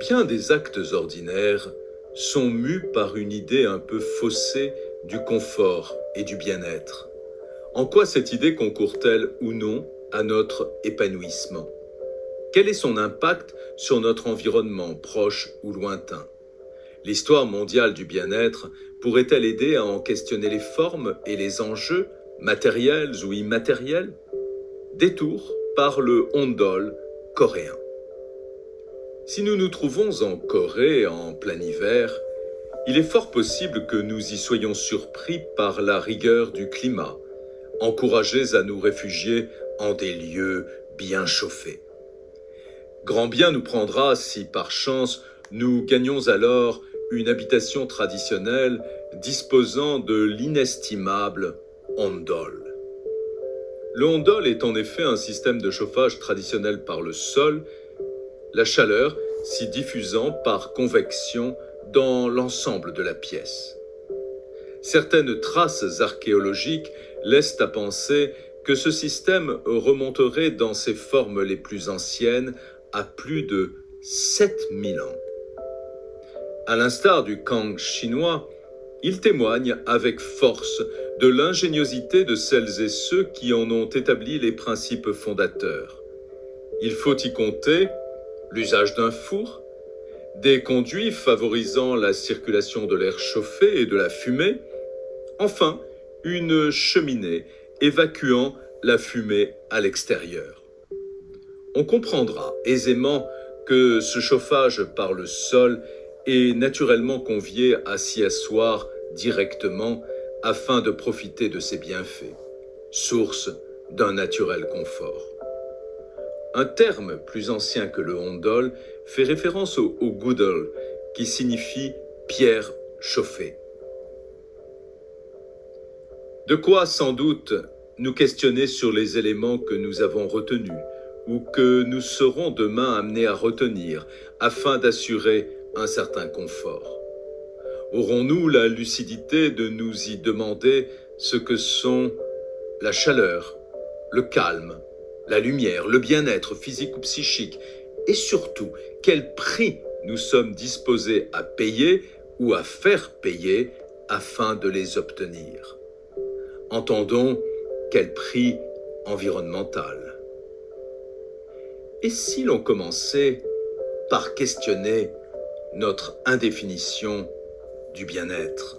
Bien des actes ordinaires sont mus par une idée un peu faussée du confort et du bien-être. En quoi cette idée concourt-elle ou non à notre épanouissement? Quel est son impact sur notre environnement, proche ou lointain? L'histoire mondiale du bien-être pourrait-elle aider à en questionner les formes et les enjeux, matériels ou immatériels? Détour par le Ondol coréen. Si nous nous trouvons en Corée en plein hiver, il est fort possible que nous y soyons surpris par la rigueur du climat, encouragés à nous réfugier en des lieux bien chauffés. Grand bien nous prendra si par chance nous gagnons alors une habitation traditionnelle disposant de l'inestimable ondol. Le ondol est en effet un système de chauffage traditionnel par le sol, la chaleur s'y diffusant par convection dans l'ensemble de la pièce. Certaines traces archéologiques laissent à penser que ce système remonterait dans ses formes les plus anciennes à plus de 7000 ans. À l'instar du Kang chinois, il témoigne avec force de l'ingéniosité de celles et ceux qui en ont établi les principes fondateurs. Il faut y compter l'usage d'un four, des conduits favorisant la circulation de l'air chauffé et de la fumée, enfin une cheminée évacuant la fumée à l'extérieur. On comprendra aisément que ce chauffage par le sol est naturellement convié à s'y asseoir directement afin de profiter de ses bienfaits, source d'un naturel confort. Un terme plus ancien que le ondol fait référence au gudol, qui signifie pierre chauffée. De quoi sans doute nous questionner sur les éléments que nous avons retenus ou que nous serons demain amenés à retenir afin d'assurer un certain confort. Aurons-nous la lucidité de nous y demander ce que sont la chaleur, le calme, la lumière, le bien-être physique ou psychique, et surtout, quel prix nous sommes disposés à payer ou à faire payer afin de les obtenir? Entendons, quel prix environnemental? Et si l'on commençait par questionner notre indéfinition du bien-être?